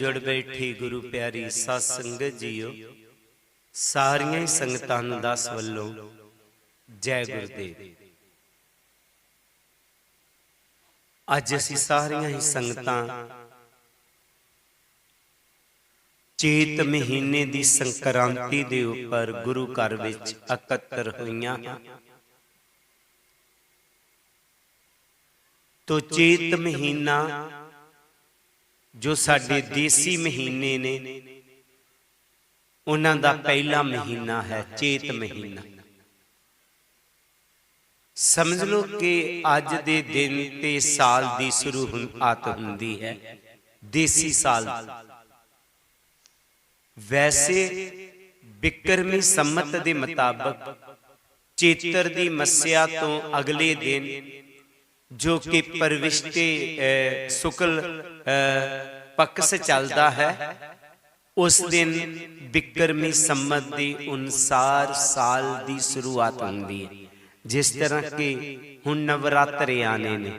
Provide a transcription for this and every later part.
जुड़ बैठी गुरु प्यारी साध संगत जीओ, सारियां ही संगतां नूं दस वल्लों जय गुरुदेव। अज असीं सारियां ही संगतां चेत महीने दी संक्रांति दे उपर गुरु घर विच एकत्र होईयां हां। तो चेत महीना जो साडे देसी महीने ने उन्हां दा पहला महीना है चेत महीना। समझ लो कि अज दे दिन ते साल दी शुरुआत हुंदी है देसी साल। वैसे बिक्रमी संमत दे मुताबिक चेतर दी मस्या तो अगले दिन जो कि परविष्टे शुक्ल पक्ष चलता है उस दिन बिक्रमी संमत के अनुसार साल की शुरुआत होती है। जिस तरह के हुण नवरात्रे आने ने,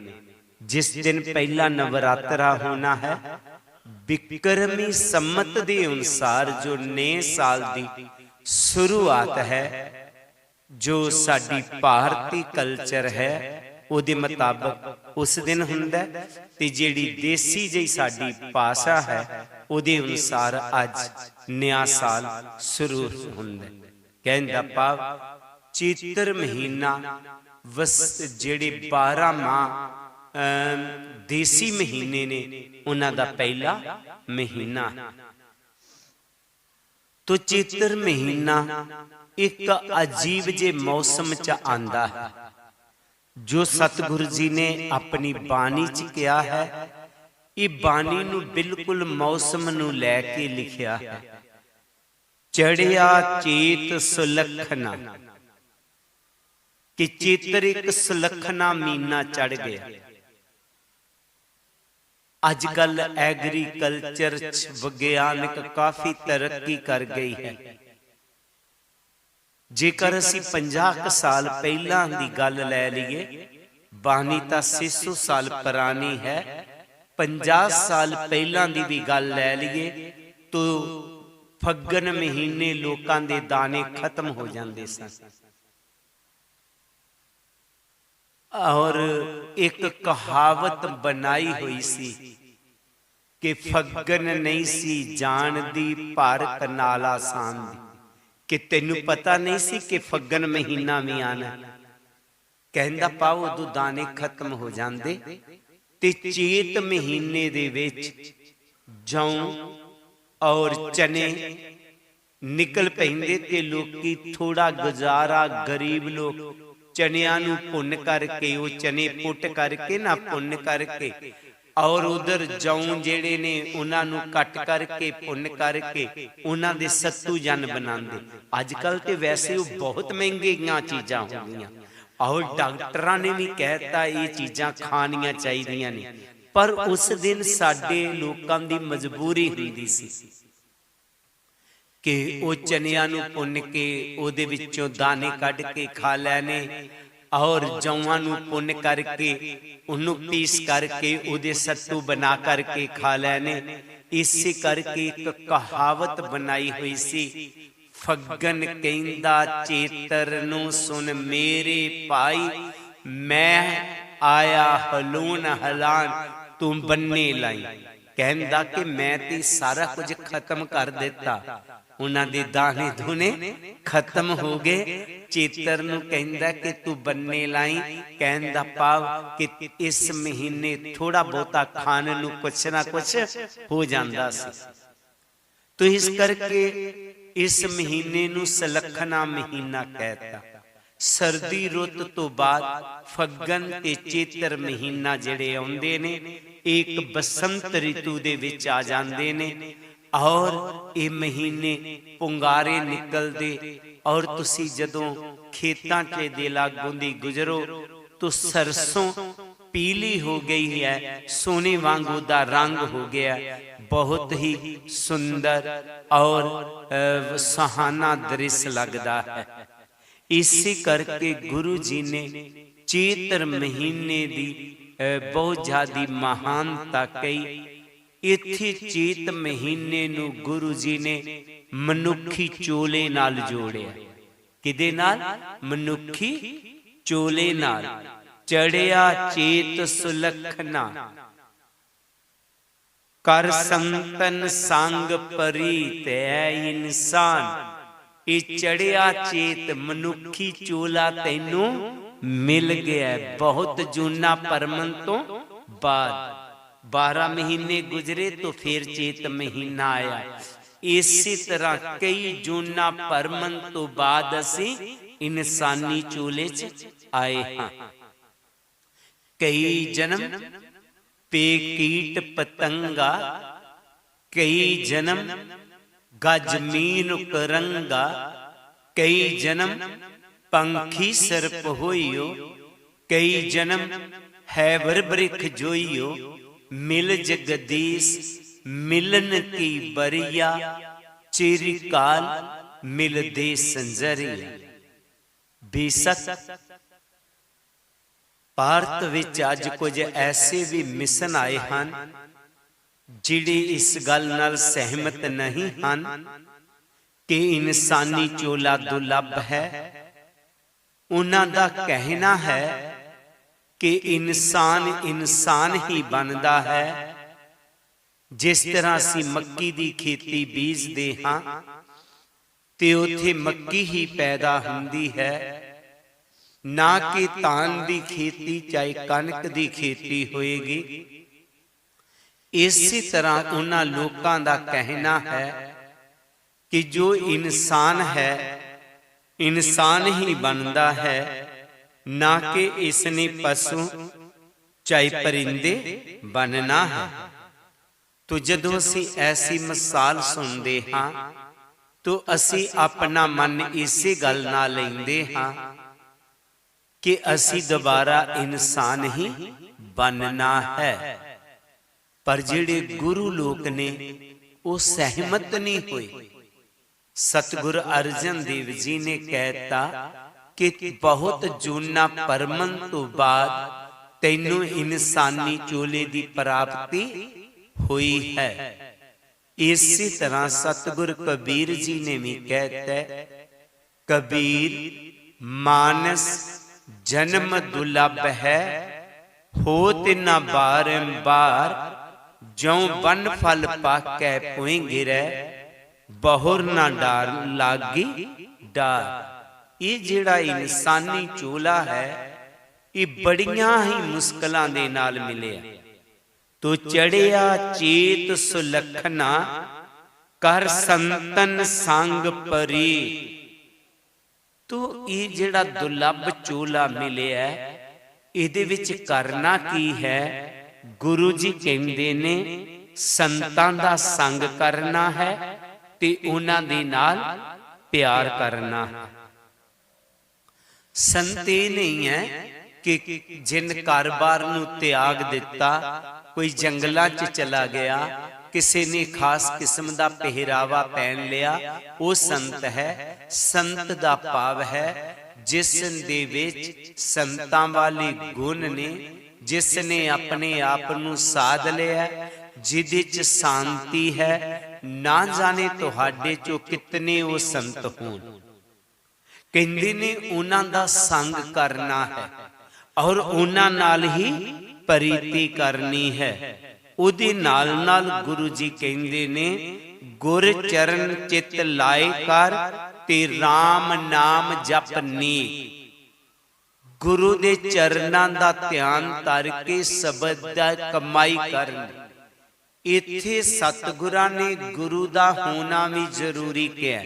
जिस दिन पहला नवरात्रा होना है बिक्रमी संमत के अनुसार जो नए साल की शुरुआत है, जो साडी भारतीय कल्चर है उहदे मुताबिक उस दिन हुंदा ते जिहड़ी देसी जी साडी भाषा है उहदे अनुसार अज नया साल शुरू हुंदा। कहण दा भाव चेतर महीना जिहड़े 12 माह देसी महीने ने उन्हां दा पहला महीना। तो चेतर महीना एक अजीब जे मौसम च आंदा है जो सतगुरु जी ने अपनी बाणी च कहा है। ये बाणी नूं बिल्कुल मौसम नूं लैके लिखिया है। चढ़िया चेत सुलखना कि चेतर एक सुलखना महीना चढ़ गया। अजकल एग्रीकल्चर विज्ञानिक काफी तरक्की कर गई है। जेकर असी 50 साल पहला की गल लै लीए, बानी तो 600 साल पुरानी है, 50 साल पहला की भी गल लै लीए तो फग्गन महीने लोकां दे दाने खत्म हो जाते सन। और एक कहावत बनाई हुई सी कि फग्गन नहीं सी जानदी पर कनाला सांदी, कि तेनू पता नहीं सी कि फग्गन महीना भी आना। कहंदा पाओ उदों दाने खत्म हो जाते ते चेत महीने दे विच जौ और चने निकल पैंदे ते लोकी थोड़ा गुजारा गरीब लोग चनिया नू भुन करके वो चने पुट करके ना भुन करके और उधर जौ जेड़े ने उन्हां नू कट करके भुन करके उन्हां दे सत्तू जन बनांदे। अजकल ते वैसे वो बहुत महंगियां चीज़ां हो गईयां और डॉक्टरां ने भी कहता ये चीज़ां खानियां चाहिदियां ने, पर उस दिन साडे लोकां दी मजबूरी हुंदी सी कि वो चनिया नू भुन के उहदे विचों दाने कढ के खा लैने और जौआं नू भुन करके उन्नू पीस करके उहदे सत्तू बना करके खा लैने। इसे करके एक कहावत बनाई हुई सी, फग्गन कहंदा चेतर नू सुन मेरे भाई, मैं आया हलून हलान तू बन्ने लाई। कहंदा कि मैं ते सारा कुछ खत्म कर दिता, उन्हां दे दाने धुने खत्म हो गए। चेतर नू कहंदा कि तू बन्ने लाई। कहण दा भाव कि इस महीने थोड़ा बहुता खाण नू कुछ ना कुछ हो जांदा सी। तो इस करके इस महीने नू सलखना महीना कहता। सर्दी रुत तो बाद फग्गन ते चेतर महीना जिहड़े आउंदे ने एक बसंत ऋतु दे विच आ जांदे ने और ये महीने पुंगारे निकलते और तुसी जदों खेतां च दे लागों दी गुजरो तो सरसों पीली हो गई है, सोने वांगू दा रंग हो गया, बहुत ही सुंदर और सुहाना दृश्य लगता है। इसी करके गुरु जी ने चेतर महीने दी बहुत ज्यादा महानता कही इत्थे चेत महीने नू गुरु जी ने मनुखी चोले नाल जोड़िया। किदे नाल? मनुखी चोले नाल। चढ़िया चेत सुलखना, कर संतन संग परी तै इंसान। ये चढ़िया चेत मनुखी चोला तैनू मिल गया। बहुत जूना परमन तो बाद 12 महीने गुजरे तो फिर चेत महीना आया। इसी तरह कई जूना परमन तो बाद असी इंसानी चोले च आए हाँ। कई जन्म पे कीट पतंगा, कई जन्म गजमीन करंगा, कई जन्म पंखी सर्प होइयो, कई जन्म हैवर वृख जोइयो। मिल जगदीश मिलन की बरिया, चिरकाल मिल दे संजरिया। बेशक ਭਾਰਤ ਵਿੱਚ ਅੱਜ ਕੁਝ ਐਸੇ ਵੀ ਮਿਸ਼ਨ ਆਏ ਹਨ ਜਿਹੜੇ ਇਸ ਗੱਲ ਨਾਲ ਸਹਿਮਤ ਨਹੀਂ ਹਨ ਕਿ ਇਨਸਾਨੀ ਚੋਲਾ ਦੁਰਲਭ ਹੈ। ਉਹਨਾਂ ਦਾ ਕਹਿਣਾ ਹੈ ਕਿ ਇਨਸਾਨ ਹੀ ਬਣਦਾ ਹੈ। ਜਿਸ ਤਰ੍ਹਾਂ ਅਸੀਂ ਮੱਕੀ ਦੀ ਖੇਤੀ ਬੀਜਦੇ ਹਾਂ ਤੇ ਉੱਥੇ ਮੱਕੀ ਹੀ ਪੈਦਾ ਹੁੰਦੀ ਹੈ, ना कि धान की खेती चाहे कनक की खेती होएगी। इसी तरह उन्हां लोकां दा कहना है कि जो इंसान है इंसान ही बनता है, ना कि इसने पशु चाहे परिंदे बनना है। तो जदों असीं ऐसी मिसाल सुनते हाँ तो असीं अपना मन इसे गल नाल लैंदे हाँ कि असी दोबारा इंसान ही बनना है। पर जिहड़े गुरु लोक ने वो सहमत नहीं हुए। सतगुरु अर्जन देव जी ने कहता कि बहुत जूना परमन तो बाद तैनू इंसानी चोले की प्राप्ति हुई है। इसी तरह सतगुरु कबीर जी ने भी कहता है, कबीर मानस जन्म दुर्लभ है, होत न बारंबार। ज्यों वन फल पाकै पुई गिरै, बहुर न डार लागी डार। ये जिहड़ा इंसानी चोला है ये बड़ियां ही मुश्किलां दे नाल मिलिया। तो चढ़िया चेत सुलखना, कर संतन संग परी। तो ये जिहड़ा दुर्लभ चोला मिलिया इहदे विच करना की है? गुरु जी कहंदे ने संतां दा संग करना है ते उन्हां दे नाल प्यार करना है। संत ये नहीं है कि जिन कारोबार नूं त्याग दिता, कोई जंगलां च चला गया, किसी ने खास किस्म का पहरावा पहन लिया, वो संत है। संत का भाव है जिस दे विच संतां वाले गुण ने, जिसने अपने आप नूं साध लिया, जिहदे च शांति है। ना जाने तुहाडे चों कितने वो संत होण। कहंदे ने उन्हां दा संग करना है और उन्हां नाल ही प्रीति करनी है। उहदे नाल नाल गुरु जी कहंदे ने, गुर चरण चित लाए कर ते राम नाम जप नीक। गुरु दे चरनां दा ध्यान कर के शब्द दा कमाई करन। इत्थे सतगुरां ने गुरु दा होना भी जरूरी किया।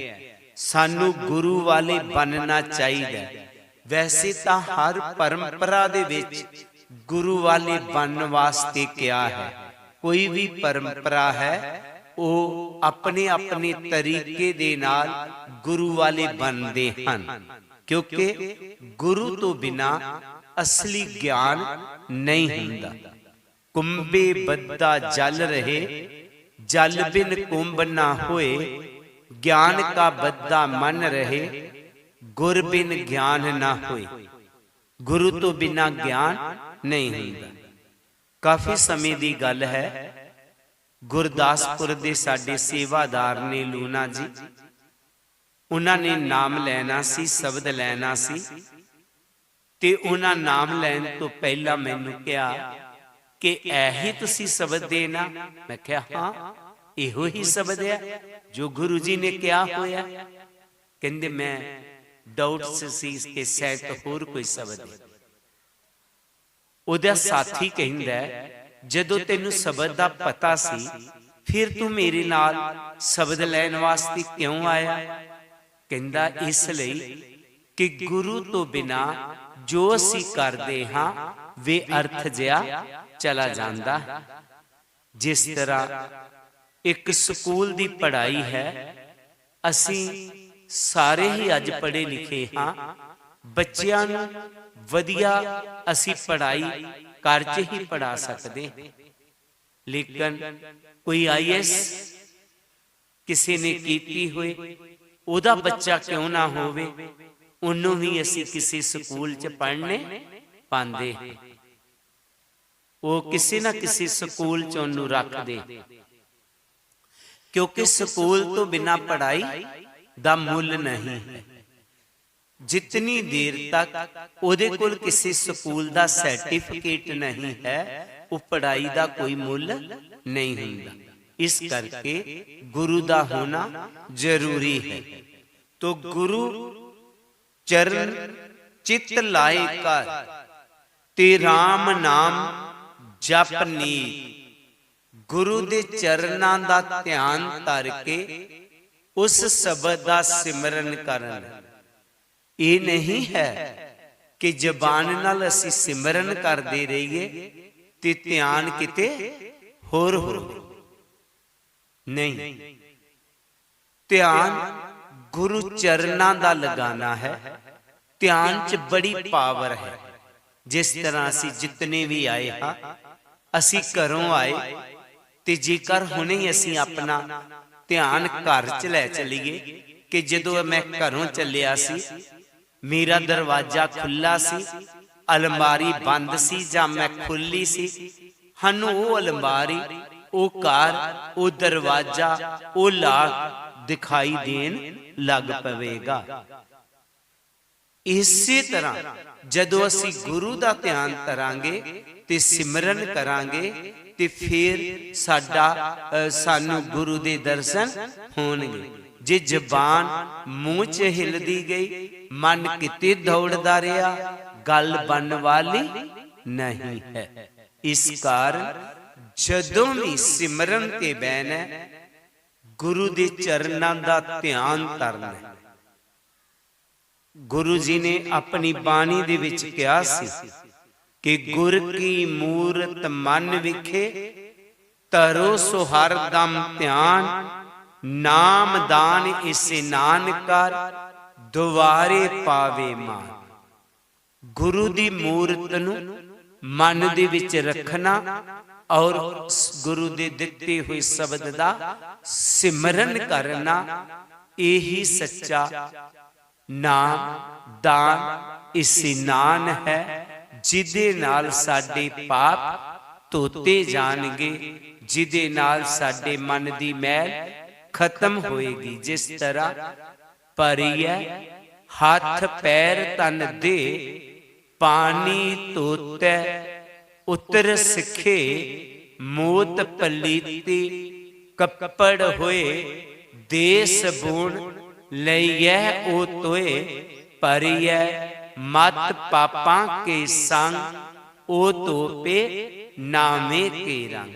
सानू गुरु वाले बनना चाहिए। वैसे तां हर परंपरा दे विच गुरु वाले बनने वास्ते क्या है? कोई भी परंपरा है वो अपने अपने तरीके दे नाल गुरु वाले बनते हैं, क्योंकि गुरु तो बिना असली ज्ञान नहीं होता। कुंभे बद्दा जल रहे, जल बिन कुंभ ना होए। ज्ञान का बद्दा मन रहे, गुर बिन ज्ञान ना होए। गुरु तो बिना ज्ञान नहीं होता। काफी समय की गल है, गुरदासपुर दे साडे सेवादार ने लूना जी, उन्होंने नाम लेना सी, शब्द लेना सी, ते उन्होंने नाम लैन तो पहला मैनू कहा कि ऐही तुसी शब्द देना। मैं कहा हाँ इहो ही शब्द है जो गुरु जी ने क्या होया। कहंदे मैं डाउट सी कि शायद होर कोई शब्द है। उहदा साथी कहंदा जदों तैनू शब्द दा पता सी फिर तू मेरे नाल शब्द लैन वास्ते क्यों आया। कहंदा इसलिए कि गुरु तो बिना जो असी करते हाँ वे अर्थ जिहा चला जाता है। जिस तरह एक स्कूल की पढ़ाई है, असी सारे ही अज पढ़े लिखे हाँ, बच्चियां नूं वधिया असी पढ़ाई घर च ही पढ़ा सकते, लेकिन कोई IAS किसी ने कीती होए ओदा बच्चा क्यों ना होवे, उन्हों भी असी किसी स्कूल च पढ़ने पांदे, वो किसी ना किसी स्कूल च उन्होंने रख दे, क्योंकि स्कूल तो बिना पढ़ाई दा मुल नहीं है। जितनी देर तक उहदे कोल किसी स्कूल दा सर्टिफिकेट नहीं है, वो पढ़ाई दा कोई मुल नहीं हुंदा। इस करके गुरु दा होना जरूरी है। तो गुरु चरण चित लाए कर ते राम नाम जप नीत। गुरु दे चरनां दा ध्यान धर के उस शब्द दा सिमरन करन। ये नहीं है कि जबान नाल असी सिमरन करते रहिए ते ध्यान किते होर हो नहीं। ध्यान गुरु चरनां दा लगाना है। ध्यान च बड़ी पावर है। जिस तरह असी जितने भी आए हाँ, असी घरों आए ते जेकर हुणे असी अपना ध्यान घर च लै चलीए कि जदों मैं घरों चलिया सी मेरा दरवाजा खुला सी, अलमारी बंद सी जां मैं खुली सी, हानू वो अलमारी वो घर वो दरवाजा वो लाग दिखाई देन लग पवेगा। इसी तरह जदों असी गुरु दा ध्यान करांगे ते सिमरन करांगे ते फिर साडा सानू गुरु दे दर्शन होणगे। जे जबान मुंह च हिलदी गई, मन किते दौड़दा रहा, गल बन वाली नहीं है। इस कारण जदों भी सिमरन ते बैठना गुरु दे चरनां दा ध्यान करना। गुरु जी ने अपनी बाणी दे विच कहा सी कि गुर की मूरत मन विखे तरो सो हर दम ध्यान, नाम दान इस्नान कर दुआरे पावे मान। गुरु दी मूरत नूं मन दे विच रखना और गुरु दे दिते हुए शब्द दा सिमरन करना, यही सच्चा नाम दान इस्नान है, जिदे नाल साडे पाप धोते जाणगे, जिदे नाल साडे मन दी मैल खत्म होएगी। जिस तरह परिया हाथ पैर तन दे पानी धोते उतर सिखे, मोत पलीती कपड़ होए देश बुण लइए ओ तोए, परिया मत पापां के संग ओ तोपे नामे के रंग।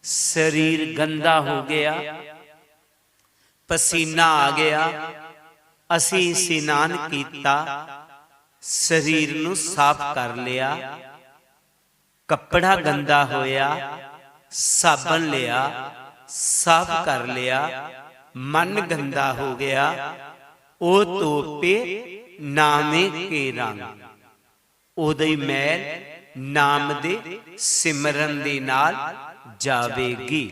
शरीर गंदा हो गया, पसीना आ गया, असी इस्नान कीता, शरीर नूं साफ कर लिया, कपड़ा गंदा होया, साबन लिया, साफ कर लिया, मन गंदा हो गया, ओ तोपे नामे के रंग। ओदी मैल नाम दे सिमरन दे नाल जावेगी।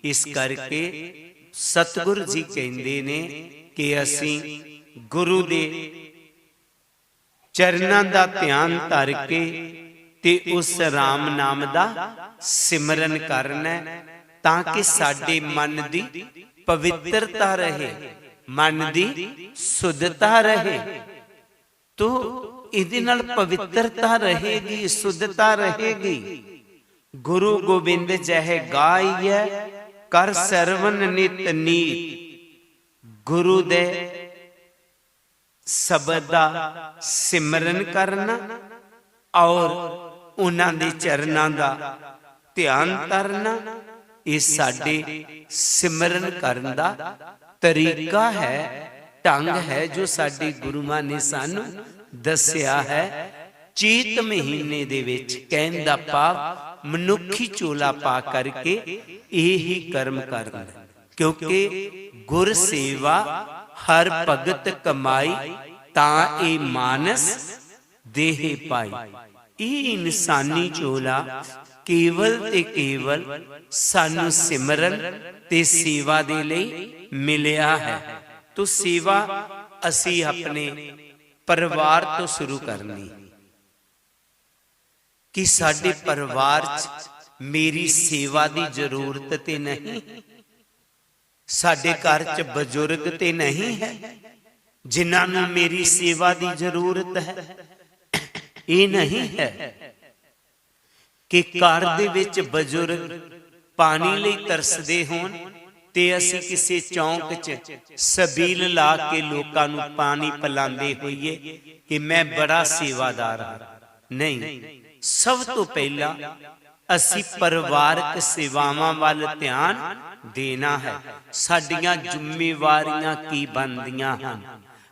इस करके सतगुरु जी कहंदे ने कि असी गुरु दे चरनां दा ध्यान धर के ते उस राम नाम दा सिमरन करना। ਤਾਂ ਕਿ ਸਾਡੇ ਮਨ ਦੀ ਪਵਿੱਤਰਤਾ ਰਹੇ, ਮਨ ਦੀ ਸੁੱਧਤਾ ਰਹੇ। ਤੋ ਇਹਦੇ ਨਾਲ ਪਵਿੱਤਰਤਾ ਰਹੇਗੀ, ਸੁੱਧਤਾ ਰਹੇਗੀ। ਗੁਰੂ ਗੋਬਿੰਦ ਜਹ ਗਾਈਐ ਕਰ ਸਰਵਨ ਨਿਤ ਨੀਤ। ਗੁਰੂ ਦੇ ਸ਼ਬਦ ਦਾ ਸਿਮਰਨ ਕਰਨਾ ਔਰ ਉਹਨਾਂ ਦੇ ਚਰਨਾਂ ਦਾ ਧਿਆਨ ਕਰਨਾ, ਇਹ ਸਾਡੇ ਸਿਮਰਨ ਕਰਨ ਦਾ ਤਰੀਕਾ ਹੈ, ਢੰਗ ਹੈ, ਜੋ ਸਾਡੇ ਗੁਰੂਆਂ ਨੇ ਸਾਨੂੰ ਦੱਸਿਆ ਹੈ। ਚੇਤ ਮਹੀਨੇ ਦੇ ਵਿੱਚ, ਕਹਿਣ ਦਾ ਭਾਵ ਮਨੁੱਖੀ ਚੋਲਾ ਪਾ ਕਰਕੇ ਇਹੀ ਕਰਮ ਕਰਨਾ, ਕਿਉਂਕਿ ਗੁਰ ਸੇਵਾ ਹਰ ਭਗਤ ਕਮਾਈ, ਤਾਂ ਇਹ ਮਾਨਸ ਦੇਹ ਪਾਈ। ਇਹ ਇਨਸਾਨੀ ਚੋਲਾ ਕੇਵਲ ਤੇ ਕੇਵਲ ਸਾਨੂੰ ਸਿਮਰਨ ਤੇ ਸੇਵਾ ਦੇ ਲਈ ਮਿਲਿਆ ਹੈ। ਤੋ ਸੇਵਾ ਅਸੀਂ ਆਪਣੇ ਪਰਿਵਾਰ ਤੋਂ ਸ਼ੁਰੂ ਕਰਨੀ, ਕਿ ਸਾਡੇ ਪਰਿਵਾਰ 'ਚ ਮੇਰੀ ਸੇਵਾ ਦੀ ਜ਼ਰੂਰਤ ਤੇ ਨਹੀਂ, ਸਾਡੇ ਘਰ 'ਚ ਬਜ਼ੁਰਗ ਤੇ ਨਹੀਂ ਹੈ ਜਿਨ੍ਹਾਂ ਨੂੰ ਮੇਰੀ ਸੇਵਾ ਦੀ ਜ਼ਰੂਰਤ ਹੈ। ਇਹ ਨਹੀਂ ਹੈ ਕਿ ਘਰ ਦੇ ਵਿੱਚ ਬਜ਼ੁਰਗ ਪਾਣੀ ਲਈ ਤਰਸਦੇ ਹੋਣ ਤੇ ਅਸੀਂ ਕਿਸੇ ਚੌਂਕ 'ਚ ਸਬੀਲ ਲਾ ਕੇ ਲੋਕਾਂ ਨੂੰ ਪਾਣੀ ਪਿਲਾਉਂਦੇ ਹੋਈਏ ਕਿ ਮੈਂ ਬੜਾ ਸੇਵਾਦਾਰ ਹਾਂ। ਨਹੀਂ, ਸਭ ਤੋਂ ਪਹਿਲਾਂ ਅਸੀਂ ਪਰਿਵਾਰਕ ਸੇਵਾਵਾਂ ਵੱਲ ਧਿਆਨ ਦੇਣਾ ਹੈ। ਸਾਡੀਆਂ ਜ਼ਿੰਮੇਵਾਰੀਆਂ ਕੀ ਬਣਦੀਆਂ ਹਨ,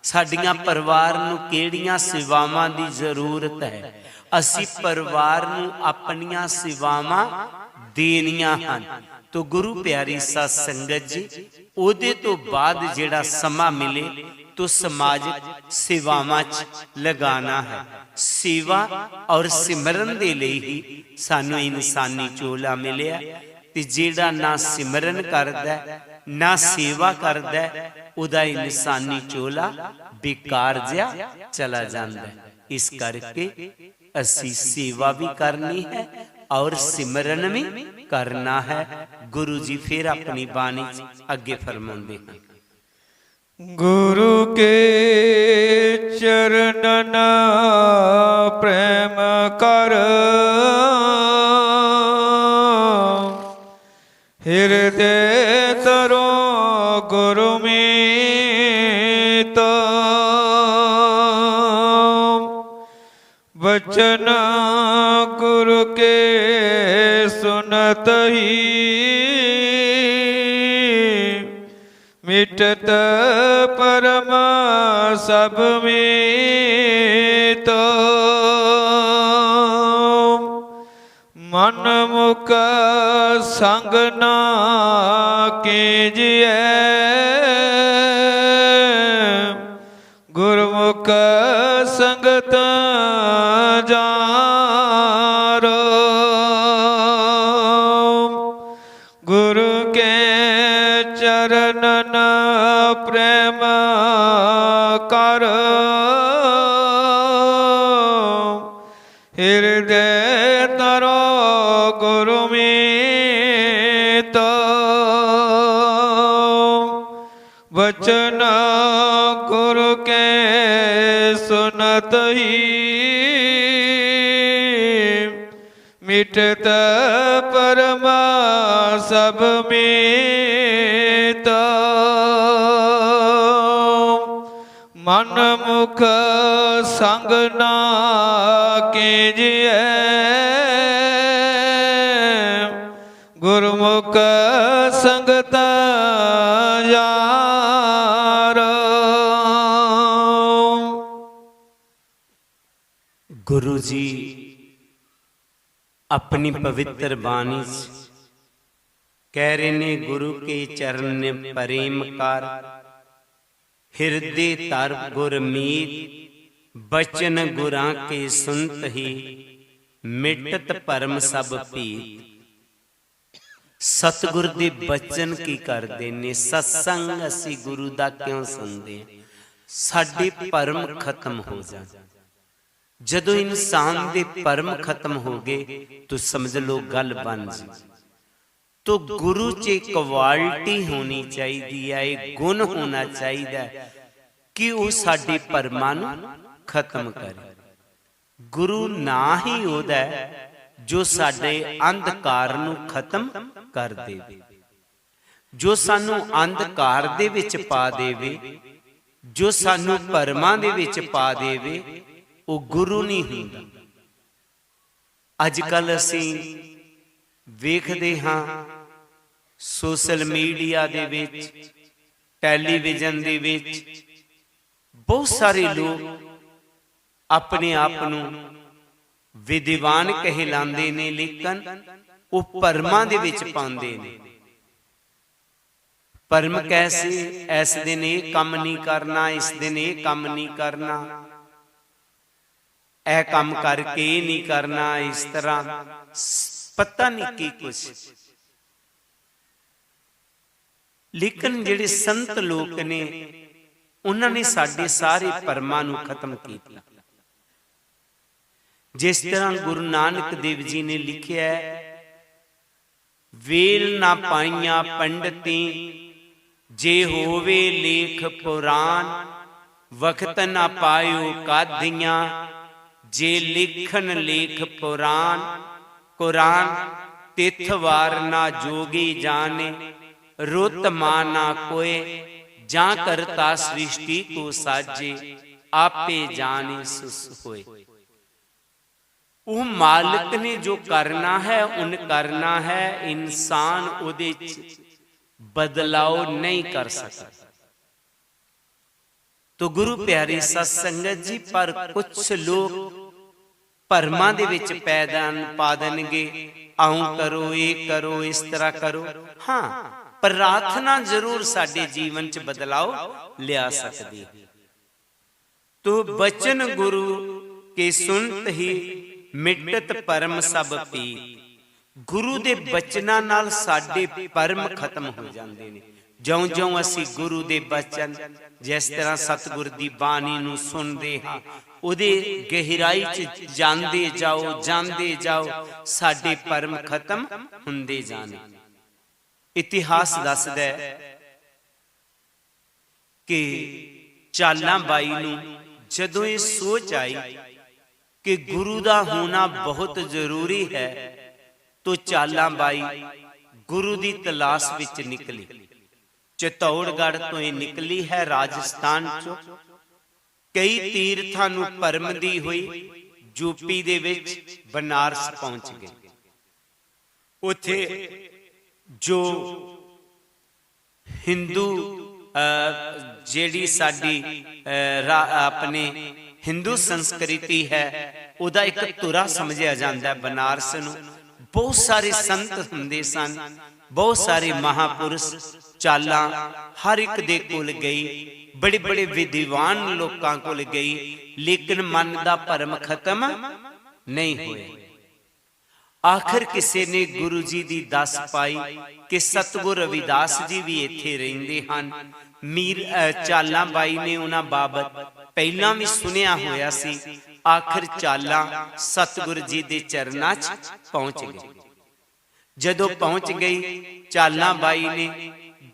ਸਾਡੀਆਂ ਪਰਿਵਾਰ ਨੂੰ ਕਿਹੜੀਆਂ ਸੇਵਾਵਾਂ ਦੀ ਜ਼ਰੂਰਤ ਹੈ, ਅਸੀਂ ਪਰਿਵਾਰ ਨੂੰ ਆਪਣੀਆਂ ਸੇਵਾਵਾਂ ਦੇਣੀਆਂ ਹਨ। ਤੋ ਗੁਰੂ ਪਿਆਰੀ ਸਾਧ ਸੰਗਤ ਜੀ, ਉਹਦੇ ਤੋਂ ਬਾਅਦ ਜਿਹੜਾ ਸਮਾਂ ਮਿਲੇ ਤੋ ਸਮਾਜਿਕ ਸੇਵਾਵਾਂ 'ਚ ਲਗਾਣਾ ਹੈ। ਸੇਵਾ ਔਰ ਸਿਮਰਨ ਦੇ ਲਈ ਹੀ ਸਾਨੂੰ ਇਨਸਾਨੀ ਚੋਲਾ ਮਿਲਿਆ, ਤੇ ਜਿਹੜਾ ਨਾ ਸਿਮਰਨ ਕਰਦਾ ਨਾ ਸੇਵਾ ਕਰਦਾ, ਉਹਦਾ ਇਨਸਾਨੀ ਚੋਲਾ ਬੇਕਾਰ ਜਿਹਾ ਚਲਾ ਜਾਂਦਾ। ਇਸ ਕਰਕੇ ਅਸੀਂ ਸੇਵਾ ਵੀ ਕਰਨੀ ਹੈ ਔਰ ਸਿਮਰਨ ਵੀ ਕਰਨਾ ਹੈ। ਗੁਰੂ ਜੀ ਫਿਰ ਆਪਣੀ ਬਾਣੀ ਅੱਗੇ ਫਰਮਾਉਂਦੇ ਹਨ, ਗੁਰੂ ਕੇ ਚਰਨਨ ਪ੍ਰੇਮ ਕਰ, ਹਿਰਦੇ ਤਰੋ ਗੁਰੂ ਮੀਤ, ਬਚਨ ਗੁਰੂ ਕੇ ਸੁਨਤ ਹੀ, ਮਿਟਤ ਪਰਮ ਸਭ ਮੀਤ। ਮਨ ਮੁਖ ਸੰਗ ਨਾ ਕੀਜੀਐ, ਗੁਰਮੁਖ ਸੰਗਤ ਜਾਰੋ। ਗੁਰੂ ਕੇ ਚਰਨਨ ਪ੍ਰੇਮ ਕਰ, ਹਿਰਦੇ ਤਰੋ ਗੁਰੂ ਮੀਤ, ਬਚਨ ਗੁਰੂ ਕੇ ਸੁਨਤ ਹੀ, ਮਿਟਤ ਪਰਮ ਸਭ ਮੀਤ। ਮਨ ਮੁਖ ਸੰਗ ਨਾ ਕੀਜੀਐ, ਗੁਰਮੁਖ ਸੰਗਤ ਯਾਰ। ਗੁਰੂ ਜੀ ਆਪਣੀ ਪਵਿੱਤਰ ਬਾਣੀ 'ਚ ਕਹਿ ਰਹੇ ਨੇ, ਗੁਰੂ ਕੇ ਚਰਨ ਪ੍ਰੇਮ ਕਰ, ਹਿਰਦੇ ਧਰ ਗੁਰਮੀਤ, ਬਚਨ ਗੁਰਾਂ ਕੇ ਸੁਨਤ ਹੀ, ਮਿਟਤ ਭਰਮ ਸਭ ਭੀਤ। ਸਤਿਗੁਰ ਦੇ ਬਚਨ ਕੀ ਕਰਦੇ ਨੇ, ਸਤਸੰਗ ਅਸੀਂ ਗੁਰੂ ਦਾ ਕਿਉਂ ਸੁਣਦੇ, ਸਾਡੇ ਭਰਮ ਖਤਮ ਹੋ ਜਾਣ। ਜਦੋਂ ਇਨਸਾਨ ਦੇ ਭਰਮ ਖਤਮ ਹੋ ਗਏ ਤਾਂ ਸਮਝ ਲਓ ਗੱਲ ਬਣ ਜੀ। तो गुरु च क्वालिटी होनी चाहिए है, एक गुण होना चाहिए कि वो साडे भरमां नूं खत्म करे। गुरु ना ही होदा जो साडे अंधकार नूं खत्म कर देवे, जो सानू अंधकार दे विच पा देवे, जो सानू भरमां दे विच पा देवे, वो गुरु नहीं हुंदा। अजकल असीं वेखदे हां सोशल मीडिया दे विच, टैलीविजन दे विच बहुत सारे लोग अपने आप नूं विद्वान कहलांदे ने, लेकिन वो भरमां दे विच पाउंदे ने। भरम कैसे? इस दिन ये काम नहीं करना, इस दिन ये काम नहीं करना, ऐ काम करके ये नहीं करना, इस तरह पता नहीं की कुछ। लेकिन जिहड़े संत लोक ने उन्होंने साडे सारे भरमां नूं खत्म कीता। जिस तरह गुरु नानक देव जी ने लिखिया है, वेल ना पाइया पंडिती जे होवे लेख पुराण, वक्त ना पायो काधियां जे लिखन लेख पुराण। कुरान तिथवार ना जोगी जाने, रुत माना कोय जा करता सृष्टि को साजे, आपे जाने सुस होए। वो मालिक ने जो करना है उन करना है, इंसान उहदे बदलाव नहीं कर सकता। तो गुरु प्यारे सत्संगत जी, पर कुछ लोग भरमां दे विच पा देणगे, आऊं करो, ये करो, इस तरह करो। हाँ, प्रार्थना जरूर साडे जीवन च बदलाव लिया सकदी है। तो बचन गुरु के सुनत ही मिटत परम सब पी। गुरु दे बचनां नाल साडे परम खत्म हो जांदे ने। ज्यों ज्यों असी गुरु दे बचन, जिस तरह सतगुर दी बाणी नूं सुनदे हां, उहदे गहराई च जांदे जाओ, साडे परम खत्म हुंदे जाने। इतिहास दसदा है कि चालां बाई नूं जदों ये सोच आई कि गुरु दा होना बहुत जरूरी है, तो चालां बाई गुरु दी तलाश विच निकली। चित्तौड़गढ़ तो ये निकली है, राजस्थान चो कई तीर्थां नूं परमदी हुई यूपी दे विच बनारस पहुंच गई। उथे जो हिंदू जेड़ी साडी अपने हिंदू संस्कृति है, उदा एक तुरा समझिया जाता है बनारस नूं। बहुत सारे संत हुंदे सन, बहुत सारे महापुरुष चालां हर एक दे कोल गई, बड़े बड़े विद्वान लोकां कोल गई, लेकिन मन दा भरम खत्म नहीं होया। आखिर किसी ने गुरु जी दी दस पाई कि सतगुर रविदास जी भी इत्थे रहिंदे हन। चालां बाई ने उन्हां बाबत पहलां भी सुनिया होया सी। आखिर चालां सतगुर जी दे चरनां च पहुंच गई। जदों पहुंच गई, चालां बाई ने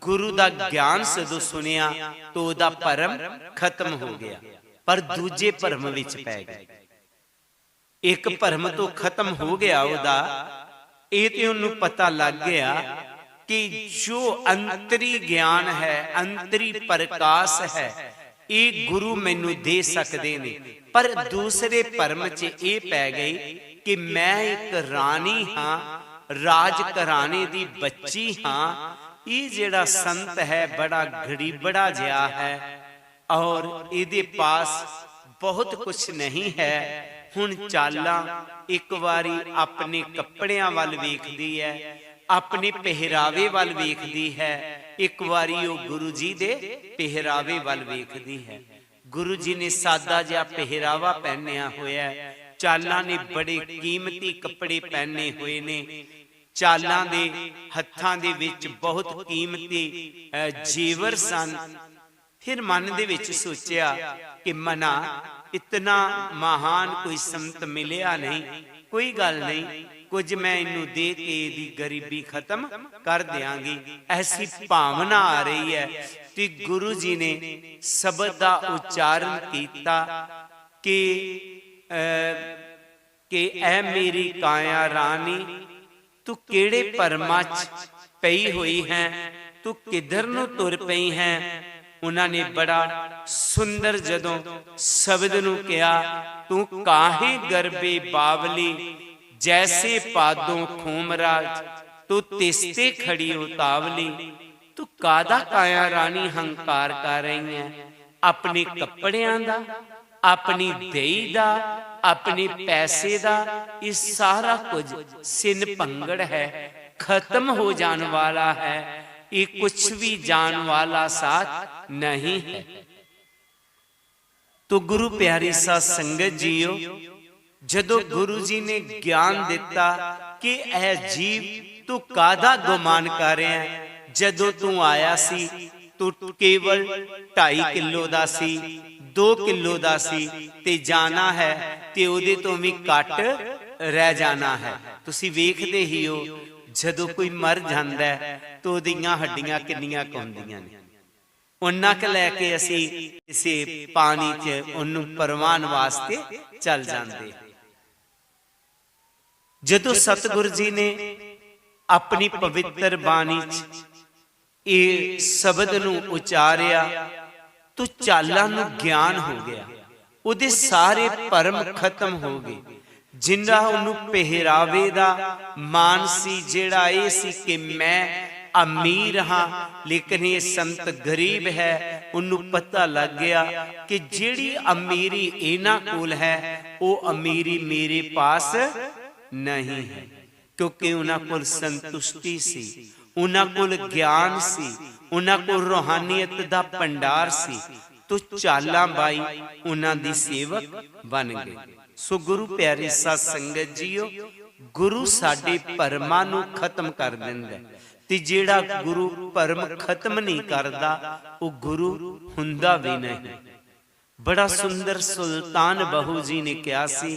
गुरु दा ज्ञान सदों सुनिया तो उहदा भरम खत्म हो गया, पर दूजे भरम विच पै गई। एक भरम तो खत्म हो गया उहदा, ये ते उहनूं पता लग गया कि जो अंतरी ज्ञान है, अंतरी प्रकाश है, ये गुरु मैनू दे सकदे ने। पर दूसरे भरम च ये पै गई कि मैं एक रानी हाँ, राज घराने दी बच्ची हाँ। ये जेड़ा संत है बड़ा गरीबड़ा जिहा है और इहदे पास बहुत कुछ नहीं है। हुण चालां एक वारी अपने कपड़ियां वल वेखदी है, अपने पहरावे वल वेखदी है, एक वारी वो गुरु जी दे पहरावे वल वेखदी है। गुरु जी ने सादा जिहा पहरावा पहनिया होया, चालां ने बड़े कीमती कपड़े पहने हुए ने। चालां दे हत्थां दे विच बहुत कीमती जेवर सन। फिर मन दे विच सोचिया कि मना इतना महान कोई संत मिलिया नहीं, कोई गल नहीं, कुछ मैं इनू दे के इहदी गरीबी खत्म कर देंगी। ऐसी भावना आ रही है कि गुरु जी ने शब्द का उच्चारण किया कि ऐ मेरी काया रानी तू केड़े भरमा च पई हुई है, तू किधर नूं तुर पई है। उन्होंने बड़ा सुंदर जदों शब्द नूं कहा, तू काहे गर्भे बावली जैसे पादों खूमराज, तू तिसते खड़ी उतावली। तू कादा काया रानी हंकार कर रही है, अपने कपड़ियां दा, अपनी देई दा, अपने पैसे दा, ये सारा कुछ सिन भंगड़ है, खत्म हो जाने वाला है, ये कुछ भी जान वाला साथ नहीं है। तो गुरु प्यारी सा संगत जीओ, जदों गुरु जी ने ज्ञान दिता कि ऐ जीव तू कादा गुमान कर रहा है, जदों तू आया सी तू केवल 2.5 किलो दा सी, 2 किलो दा सी, ते जाना है ते उहदे तो भी घट रह जाना है। तुसी वेखदे ही हो जदों कोई मर जांदा है तो उहदियां हड्डियां किन्नियां हुंदियां ने, उन्ना क लैके असी इसे पानी च उन्नू परवान वास्ते चल जांदे। जदों सतगुरु जी ने अपनी पवित्र बाणी च ये शब्द नू उचारिया तो चालां नू ज्ञान हो गया, उहदे सारे भरम खत्म हो गए। जिन्ना उन्नू पहरावे दा मान सी, जिहड़ा ये सी कि मैं अमीर हाँ लेकिन ये संत गरीब है, उन्नू पता लग गया कि जिहड़ी अमीरी इन्हां कोल है वो अमीरी मेरे पास नहीं है, क्योंकि उन्हां कोल संतुष्टि सी, उन्हां कोल ज्ञान सी, उन्हां कोल रूहानियत दा भंडार सी। तो चालां बाई उन्हां दी सेवक बन गए। सो गुरु प्यारी सा संगत जीओ, गुरु साडे भरमां नूं खत्म कर दिंदा, ते जिहड़ा गुरु भरम खत्म नहीं करदा वो गुरु हुंदा भी नहीं। बड़ा सुंदर सुल्तान बहू जी ने कहा सी,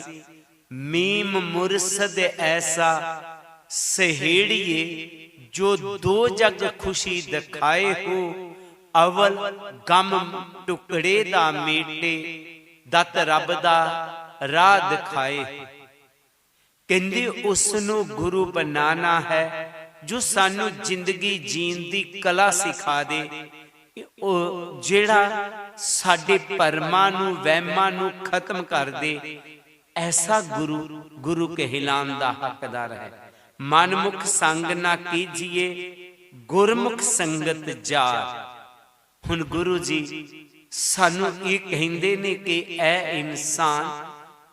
मीम मुरसद ऐसा सहेड़िए जो 2 जग खुशी दिखाए हो, अवल गम टुकड़े दा मेटे दत रब दा राह दिखाए। कहंदे उसनू गुरु बनाना है जो सानू जिंदगी जीण दी कला सिखा दे, जेड़ा साडे भरमां नू वहमां नू खत्म कर दे। ऐसा गुरु गुरु कहलान दा हकदार है। मनमुख संग ना कीजिए, गुरमुख संगत जार। हुण गुरु जी सानू ये कहंदे ने कि ऐ इंसान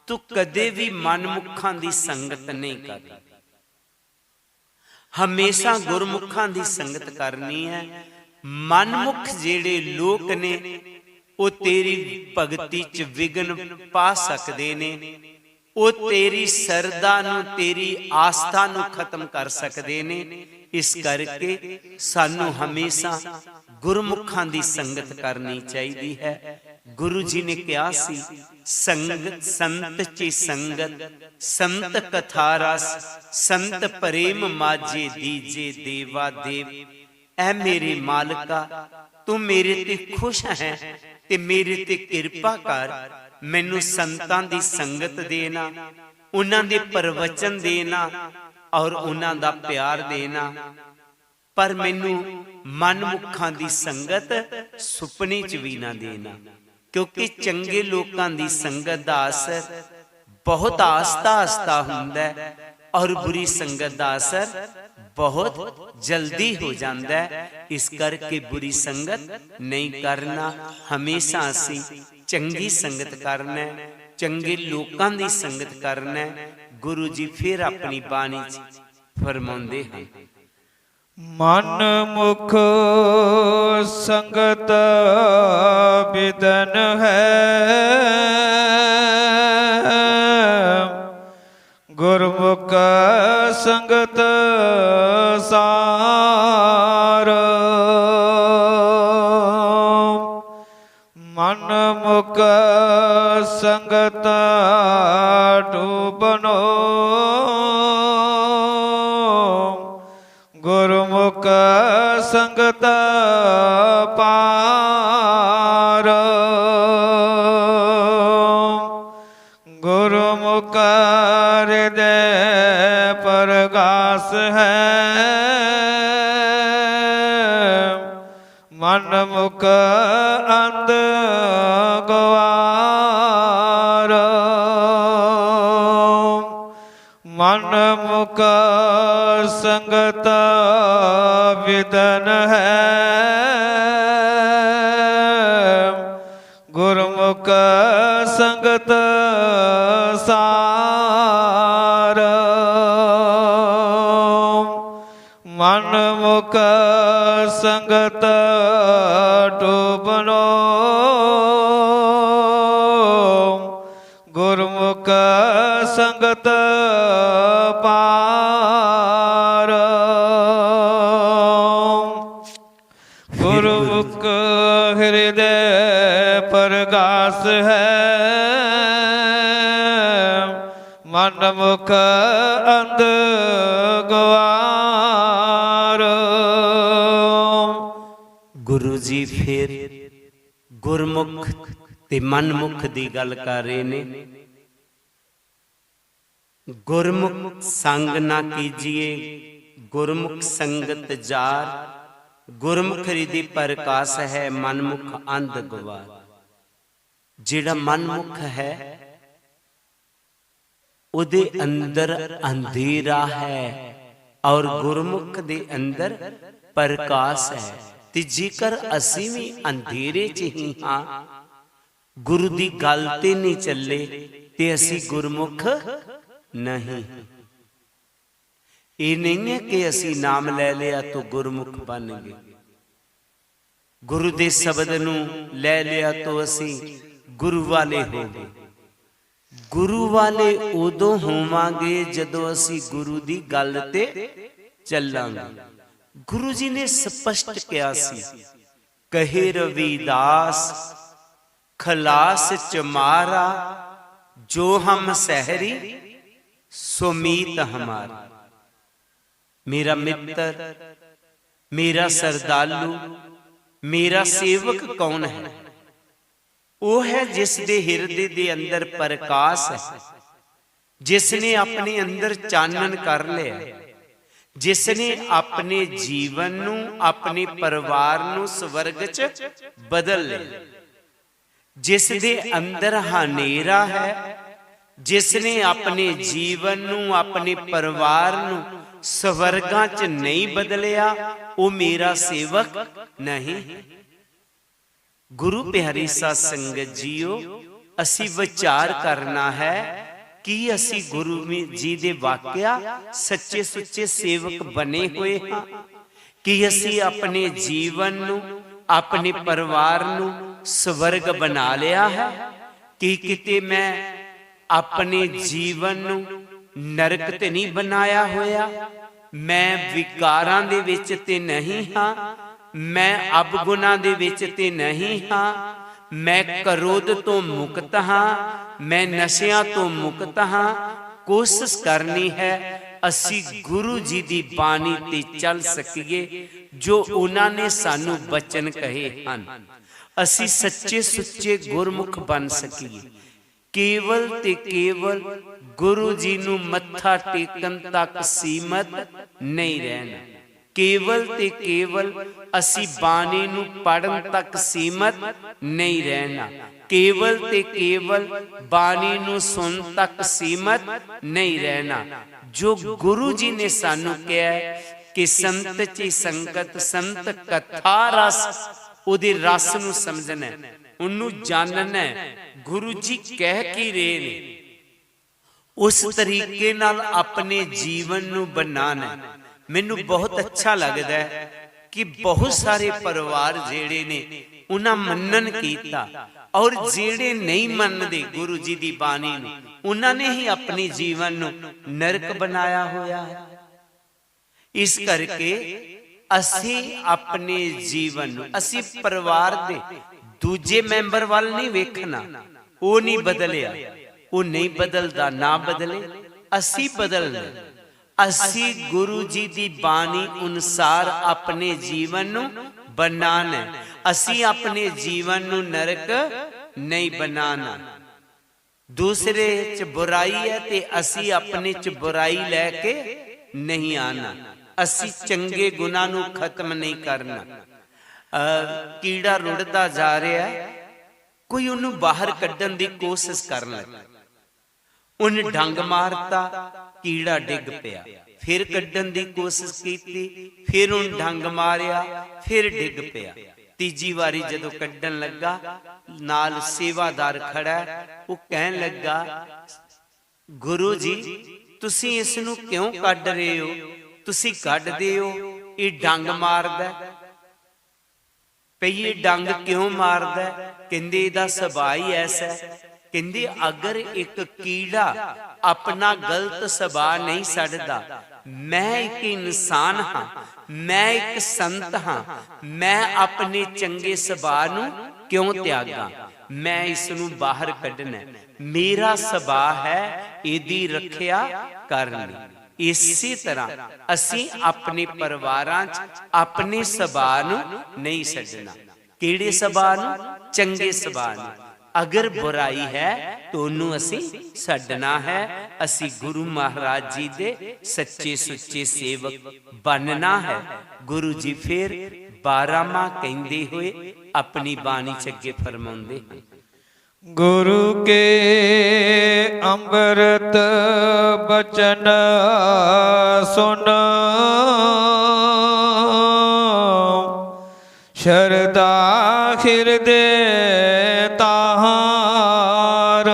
तू कदे भी मनमुखां दी संगत नहीं करनी, हमेशा गुरमुखां दी संगत करनी है। मनमुख जेड़े लोक ने वो तेरी भगती च विघन पा सकदे ने, वो तेरी सरदा नू तेरी आस्था नू खत्म कर सकदे ने। इस करके सानू हमेशा गुरमुखां दी संगत करनी चाहिदी है। गुरु जी ने कहा सी, संगत संत ची संगत, संत कथा रस, संत प्रेम माजे दीजे देवा देव। ऐ मेरे मालिका तू मेरे ते खुश है ते मेरे ते किरपा कर, मैनू संतां दी संगत देना, उन्हां दे प्रवचन देना और उन्हां दा प्यार देना, पर मैनू मनमुखां दी संगत सुपने च भी ना देना। क्योंकि चंगे लोकां दी संगत दा असर बहुत आस्ता आस्ता हुंदा है और बुरी संगत दा असर बहुत जल्दी हो जाता है। इस करके बुरी संगत नहीं करना, हमेशा असी चंगी संगत करना है, चंगे लोकां दी संगत करना है। गुरु जी फिर अपनी बाणी फरमाउंदे हैं, मन मुख संगत विदन है, गुरमुख संगत सार। मन मुख संगत डूबनो, ਸੰਗਤ ਪਾਰ ਗੁਰਮੁਖ ਹਿਰਦੈ ਪਰਗਾਸ ਹੈ ਮਨ ਮੁਖ ਅੰਧ ਗਵਾਰ ਮਨ ਮੁਖ ਸੰਗਤ ਵਿਦਨ ਹੈ ਗੁਰਮੁਖ ਸੰਗਤ ਸਾਰ ਮਨ ਮੁਖ ਸੰਗਤ ਡੋਬਨੋ ਗੁਰਮੁਖ ਸੰਗਤ ਪਾਰ ਗੁਰਮੁਖ ਹਿਰਦੈ ਪਰਗਾਸ ਹੈ ਮਨ ਮੁਖ ਅੰਧ ਗਵਾਰ। गुरु जी फिर गुरमुख ते मनमुख दी गल कर रहे ने। गुरमुख संग ना कीजिए गुरमुख संगत जार गुरमुख हृदय प्रकाश है मनमुख अंध गवार। जिहड़ा मनमुख है उदे अंदर अंधेरा है और गुरमुख दे अंदर प्रकाश है। ते जेकर असी भी अंधेरे च ही हाँ गुरु दी गल ते नहीं चले ते असी गुरमुख नहीं। ये नहीं है कि असी नाम ले लिया तो गुरमुख बन गए, गुरु दे शब्द नूं ले लिया तो असी गुरु वाले हो गए। गुरु वाले उदों होवांगे जदों असी गुरु दी गल ते चलांगे। गुरु जी ने स्पष्ट किया सी, कहे रविदास खलास चमारा जो हम सहरी सुमीत हमारा। मेरा मित्र मेरा सरदालू मेरा सेवक कौन है? वो है जिस दे हिरदे दे अंदर प्रकाश है, जिसने अपने अंदर चानन कर लिया, जिसने अपने जीवन नू अपने परिवार नू स्वर्ग च बदल लिया, जिस दे अंदर हनेरा है, जिसने अपने जीवन नू अपने परिवार नू स्वर्गां च नहीं बदलिया, वो मेरा सेवक नहीं। गुरु प्यारी साध संगत जीओ, असी विचार करना है कि असी गुरु जी दे वाकिया सच्चे सुच्चे सेवक बने हुए हाँ कि असी अपने जीवन नू अपने परिवार नू स्वर्ग बना लिया है कि किते मैं अपने जीवन नू नरक ते नहीं बनाया होया। मैं विकारां दे विच ते नहीं हाँ, मैं अवगुणां दे विच ते नहीं हाँ, मैं क्रोध तो मुक्त हाँ, मैं नशियां तो मुक्त हाँ। कोशिश करनी है असी गुरु जी दी बाणी ते चल सकीए जो उन्होंने सानू बचन कहे हन। असी सच्चे सुच्चे गुरमुख बन सकीए। केवल ते केवल गुरु जी नू मत्था टेकन तक सीमत नहीं रहना। केवल ते केवल असी बाणी नू पढ़न तक सीमत नहीं रहना। केवल ते केवल बाणी नू सुन तक सीमत नहीं रहना। जो गुरु जी ने सानू कहा कि संत ची संगत संत कथा रस, उहदे रस नू समझना, उन्नू जानना गुरु जी कह की रहे ने, उस तरीके नाल अपने जीवन नू बनाना। मैनू बहुत अच्छा लगता है कि बहुत सारे परिवार जेड़े ने उन्हां मनन कीता और जेड़े नहीं मनदे गुरु जी दी बाणी नू उन्होंने ही अपने जीवन नू नरक बनाया होया है। इस करके असी अपने जीवन नू असी परिवार दे दूजे मैंबर वाल नहीं वेखना, वो नहीं बदलिया, वो नहीं बदलदा, ना बदले, असी बदलना। असी गुरु जी दी बाणी अनुसार अपने जीवन नू बनाना है। असी अपने जीवन नू नरक नहीं बनाना। दूसरे च बुराई है ते असी अपने च बुराई लैके नहीं आना। असी चंगे गुनाह नू खत्म नहीं करना। कीड़ा रुड़दा जा रहा है, कोई उन्हें बाहर कड्ढण दी कोशिश करन लगा, उन्हें डंग मारता, कीड़ा डिग पिया। फिर कड्ढण दी कोशिश की, फिर उन्हें डंग मारिया, फिर डिग पिया। तीजी वारी जदों कड्ढण लगा, नाल सेवादार खड़ा, वो कहन लगा, गुरु जी तुसी इस नूं क्यों कढ रहे हो? तुसी कढदे हो, ये डंग मारदा। ये डंग क्यों मारदा? कहंदे इहदा सुभाअ ही ऐसा है। कहंदे अगर एक कीड़ा अपना गलत सुभाअ नहीं छड्डदा, मैं एक इंसान हाँ, मैं एक संत हाँ, मैं अपने चंगे सुभाअ नूं क्यों त्यागा? मैं इसनूं बाहर कढना। मेरा सुभाअ है इहदी रखिया करनी। इसी तरह असी अपने परिवारां च अपने सुभाअ नूं नहीं छड्डना। किहड़े सुभाअ नूं? चंगे सुभाअ नूं। अगर बुराई है तो उन्होंने असी छड्डना है। असी गुरु महाराज जी दे सच्चे सुच्चे सेवक बनना है। गुरु जी फिर 12वां कहंदे हुए अपनी बाणी च अगे फरमाउंदे हैं, गुरु के अमृत बचन सुन, शरदा हृदय ताहार।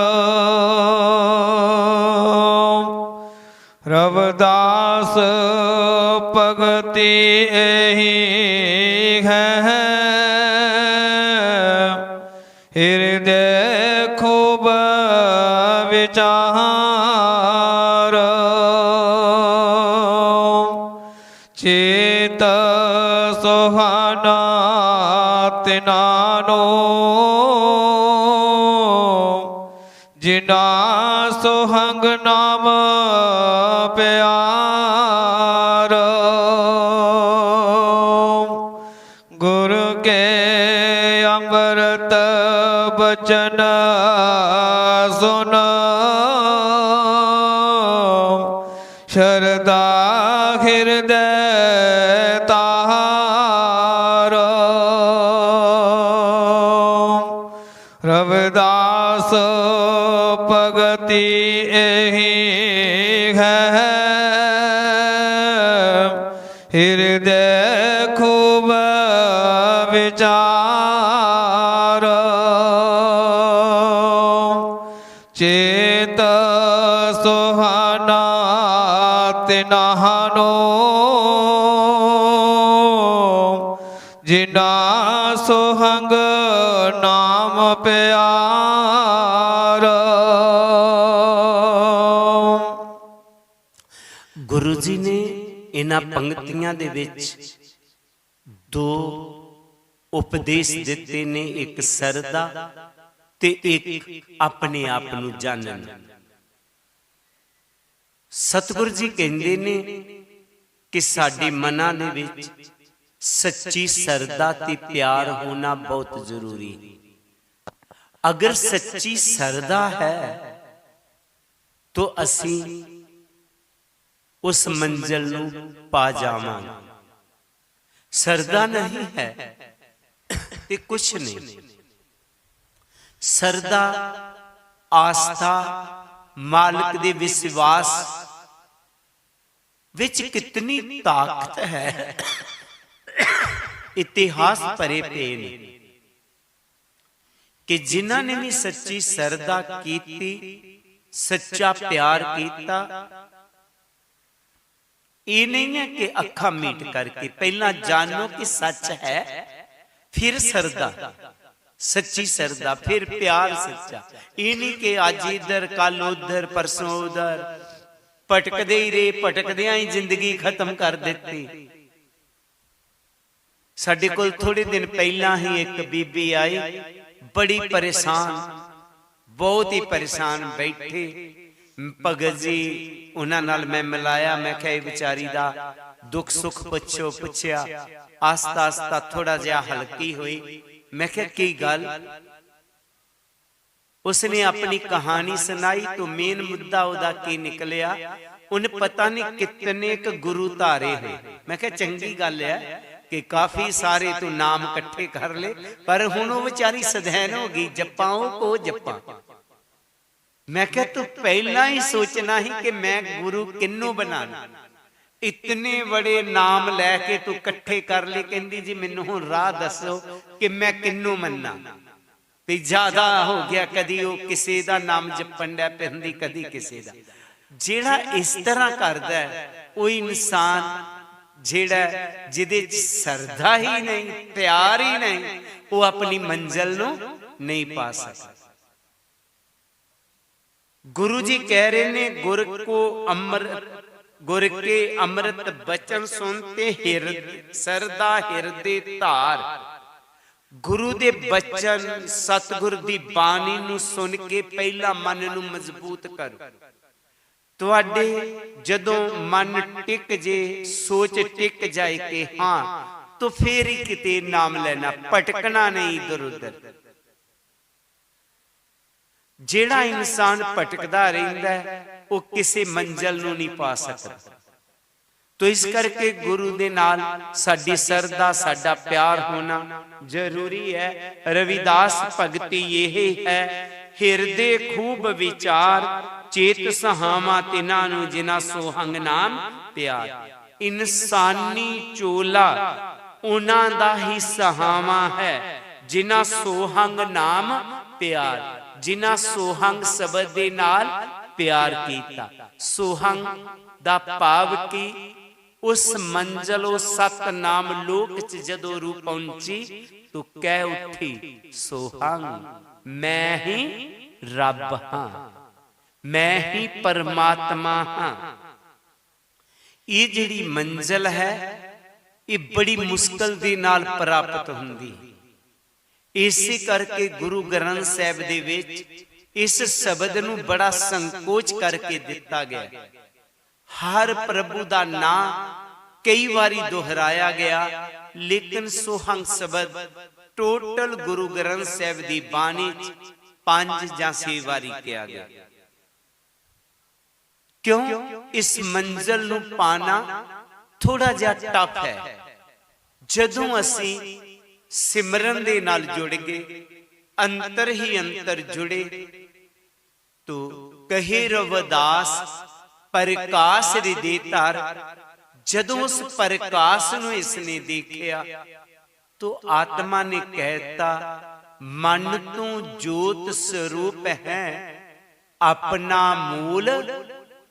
रविदास भगति एही है, हृदय खूब विचार। चेत सुहाना तिनानो, जिना सुहंग नाम प्यार। गुरु के अमृत बचन सुन, शरदा हृदय ताहार। रविदास भगति एही है, हृदय खूब विचार। चेत सुहाना तिनानो, जिना सुहंग नाम प्यार। गुरु जी ने इन्हां पंक्तियां दे विच दो उपदेश दिते ने, एक सरदा ते एक अपने आप नूं जानन। सतगुरु जी कहंदे ने कि साडी मनां दे विच सच्ची सरदा ते प्यार होना बहुत जरूरी है। अगर सच्ची सरदा है तो असी उस मंजिल नूं पा जावांगे। सरदा नहीं है ते कुछ नहीं। सरदा आस्था, मालिक दे विश्वास विच कितनी ताकत है, इतिहास भरे पे ने कि जिन्हां ने भी सच्ची सरदा कीती, सच्चा प्यार कीता, ये नहीं है कि अखा मीट करके पहला जानो कि सच है, फिर सरदा, सच्ची सरदा, फिर प्यार सच्चा। ये नहीं कि आज इधर कल उधर परसों उधर भटकदे ही रहे, भटकदियां ही जिंदगी खत्म कर देती। साडे कोल थोड़े दिन पहला ही एक बीबी आई, बड़ी परेशान, बहुत ही परेशान बैठे। भगत जी उन्हां नाल मैं मिलाया, मैं कहा बेचारी दा दुख सुख पुछो, पुछया ਆਸਤਾ ਆਸਤਾ ਥੋੜਾ ਜਿਹਾ ਹਲਕੀ ਹੋਈ। मैं क्या की गल? उसने अपनी कहानी सुनाई तो मेन मुद्दा उदा की निकलिया, उन पता नहीं कितने क गुरु धारे हुए। मैं क्या चंगी गल है कि काफी सारे तू नाम इकट्ठे कर ले, पर हुण वो बेचारी सदैन हो गई, जप्पाओ को जप्पा। मैं क्या तू पहला ही सोचना ही कि मैं गुरु किन्नू बनाना, इतने बड़े नाम लैके तू कट्ठे कर ले। कहंदी जी मैनू हुण राह दसो कि मैं किन्नू मन्ना। ते ज्यादा हो गया, कदी वो किसी दा नाम जपण लै पैंदी, कदी किसी दा। जेड़ा इस तरह करदा है वो इंसान जेड़ा जिहदे च सरदा ही नहीं, प्यार ही नहीं, वो अपनी मंजिल नू नहीं पा सकदा। गुरु जी कह रहे ने, गुर को अमृत, गुर के अमृत बचन सुनते सरदा हिरदे धार। गुरु दे बचन, सतगुर दी बाणी नू सुन के पहला मन नू मजबूत करो। तुहाडे जदों मन टिक जे, सोच टिक जाए कि हाँ, तो फिर ही किते नाम लेना, भटकना नहीं इधर उधर। जेड़ा इंसान भटकदा रहिंदा है वो किसी मंजिल नूं नहीं पा सकदा। तो इस करके गुरु दे नाल साडी सरदा, साडा प्यार होना जरूरी है। रविदास भगति यही है, हिरदे खूब विचार, चेत सहावा तिना नूं जिना सोहंग नाम प्यार। इंसानी चोला उन्हां दा ही सहावा है जिना सोहंग नाम प्यार, जिना सोहंग शब्द दे नाल प्यार कीता। सोहंग दा भाव की उस मंजिल, उस सतनाम लोक च जदों रूह पहुंची तो कह उठी सोहंग, मैं ही रब हां, मैं ही परमात्मा हां। ये जिहड़ी मंजिल है ये बड़ी मुश्किल दे नाल प्राप्त हुंदी। इसे करके गुरु ग्रंथ साहिब दे विच इस शब्द नूं बड़ा संकोच करके दिता गया। हर प्रभु दा नाम कई बारी दोहराया गया, लेकिन सोहंग शब्द टोटल गुरु ग्रंथ साहिब दी बाणी 5 ਜਾਂ 6 बारी किया गया। क्यों? इस मंजिल नूं पाना थोड़ा जिहा टफ है। जदों असीं सिमरन दे नाल जुड़ गए, अंतर ही अंतर जुड़े, तो कहे रविदास प्रकाश हृदय धार। जदों उस प्रकाश नूं इसने देखिया तो आत्मा ने कहता, मन तू जोत स्वरूप है, अपना मूल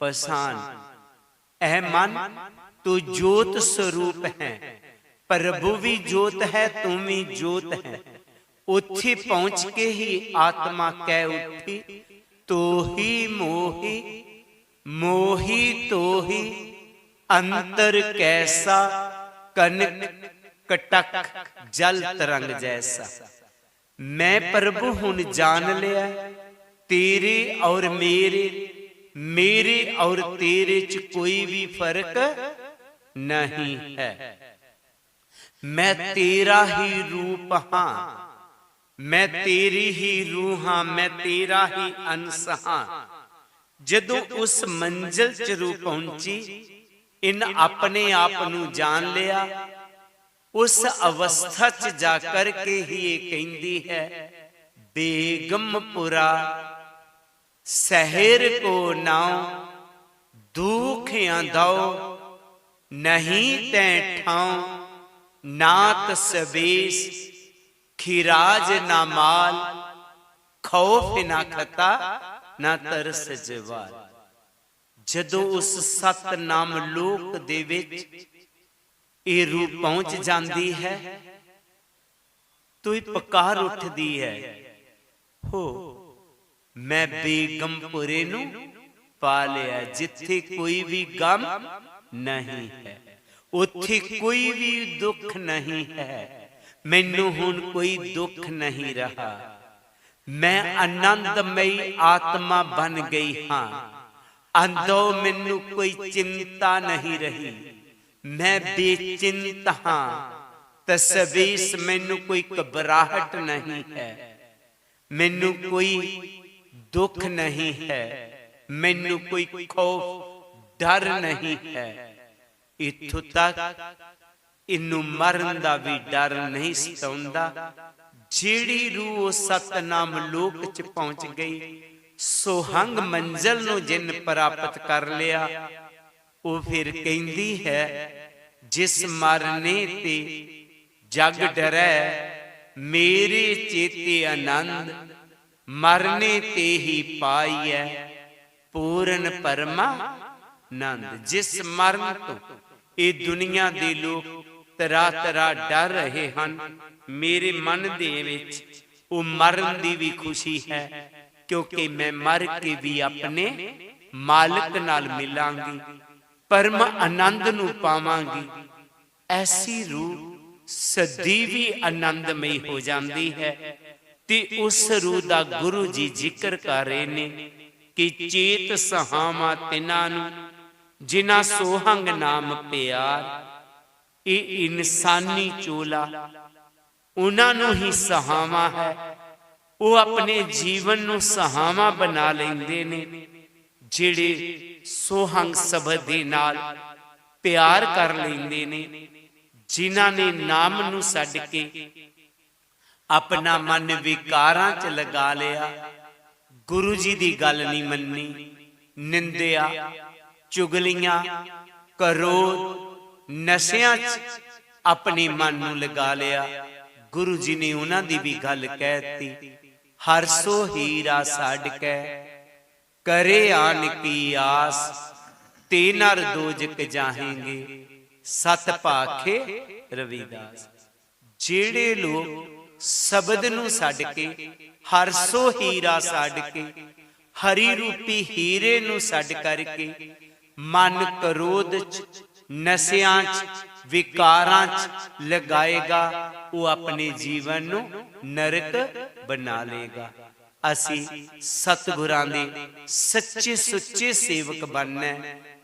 पहचान। ऐ मन तू जोत स्वरूप है, प्रभु भी जोत है, तू भी जोत है। उथे पहुंच के ही आत्मा कह उठी, तो ही मोही, मोही तो ही, अंतर कैसा, कनक कटक जल तरंग जैसा। मैं प्रभु हुन जान लिया, तेरे और मेरे, मेरे और तेरे च कोई भी फर्क नहीं है। मैं तेरा ही रूप हां, मैं तेरी ही रूह हां, मैं तेरा ही अंश हां। जदों उस मंजिल च रूह पहुंची, इन अपने आप नूं जान लिया। उस अवस्था च जाकर के ही ये कहती है, बेगमपुरा शहर को नाओ, दुख दो नहीं तै ठाओ, नात सबेस खिराज ना माल, खौफ ना खता ना तरस जवाल। जदों उस सतनाम लोक दे विच ये रूह पहुंच जाती है तो ये पुकार उठदी है, हो मैं बेगमपुरे नूं पा लिया, जिथे कोई भी गम नहीं है, उथे कोई भी दुख नहीं है। मैनू हुण कोई दुख नहीं रहा, मैं आनंदमयी आत्मा बन गई हां। अंदो मैनू कोई चिंता नहीं रही, मैं बेचिंत हां। तस्वीस मैनू कोई घबराहट नहीं है, मैनू कोई दुख नहीं है, मैनू कोई खौफ डर नहीं है। इत्थों तक इनू मरन दा भी डर नहीं सताउंदा। ਜਿਹੜੀ रूह सतनाम लोक च पहुंच गई, सोहंग मंजिल नूं जिन प्राप्त कर लिया, वो फिर कहती है जिस मरने ते जग डरै, मेरे चेते आनंद मरने ते ही पाईऐ पूर्ण परमानंद। जिस मरण तो ये दुनिया दे लोग तरा तरा डर रहे हैं, मेरे मन दे विच वो मरण दी भी खुशी है, क्योंकि मैं मर के भी अपने मालिक नाल मिलांगी, परम आनंद नू पावांगी। ऐसी रूह सदैवी आनंदमई हो जाती है। ते उस रूह दा गुरु जी जिक्र कर रहे ने कि चेत सहावा तिन्हां नू जिन्हां सोहंग नाम प्यार। ये इंसानी चोला उन्हां नू ही सहावा है, वो अपने जीवन नू सहावा बना लेंदे ने, जिहड़े सोहंग शब्द दे नाल प्यार कर लेंदे ने, जिन्हां ने नाम नू छड्ड के अपना मन विकारां च लगा लिया, गुरु जी दी गल नहीं मन्नी, निंदिया चुगलियां क्रोध नशियां च अपने मन नू लगा लिया। गुरु जी ने उन्हां दी भी गल कहती, हर सो हीरा छड्ड के करे आन की आस, ते नर दोजक जाहेंगे सत भाखे रविदास। जेड़े लोग शब्द नू छड्ड के हर सो हीरा छड्ड के हरी रूपी हीरे नू छड्ड करके मन क्रोध च नशियां च विकारां च लगाएगा, वो अपने जीवन नू नरक बना लेगा। असी सतगुरां दे सच्चे सुच्चे सेवक बनना,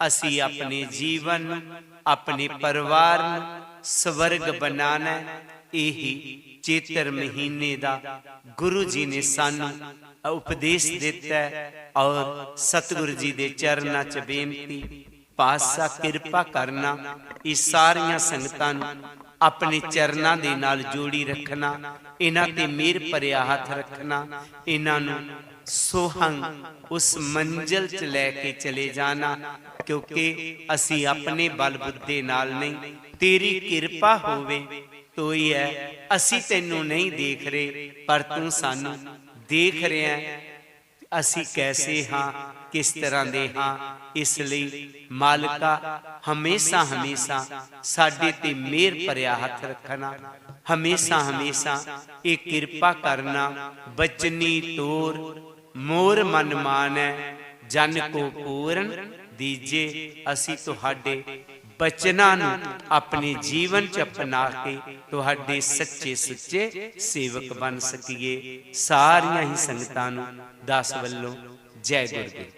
असी अपने जीवन अपने परिवार स्वर्ग बनाना। यही चेतर महीने दा गुरु जी ने सानू उपदेश दिता है, और सतगुरु जी दे चरनां च बेनती, पातशाह किरपा करना, ये सारियां संगतां नू अपने चरनां दे नाल जोड़ी रखना, इन्हां ते मेहर भरिया हथ रखना, इन्हां नू सोहंग उस मंजिल च लैके चले जाना, क्योंकि असी अपने बल बुद्धे नाल नहीं, तेरी किरपा होवे तो ही है। असी तैनू नहीं देख रहे, पर तू सानू देख रहे हैं, असी कैसे हाँ, किस तरह दे हाँ। इसलिए मालिका हमेशा हमेशा साडे ते मेहर भरिया हथ रखना, हमेशा हमेशा ये किरपा करना। बचनी तोर मोर मन मानै, जन को पूर्ण दीजे। असी तुहाडे बचनां नू अपने जीवन च अपना के तुहाडे सच्चे सुच्चे सेवक बन सकीए। सारियां ही संगतां नू दास वल्लों जय गुरुदेव।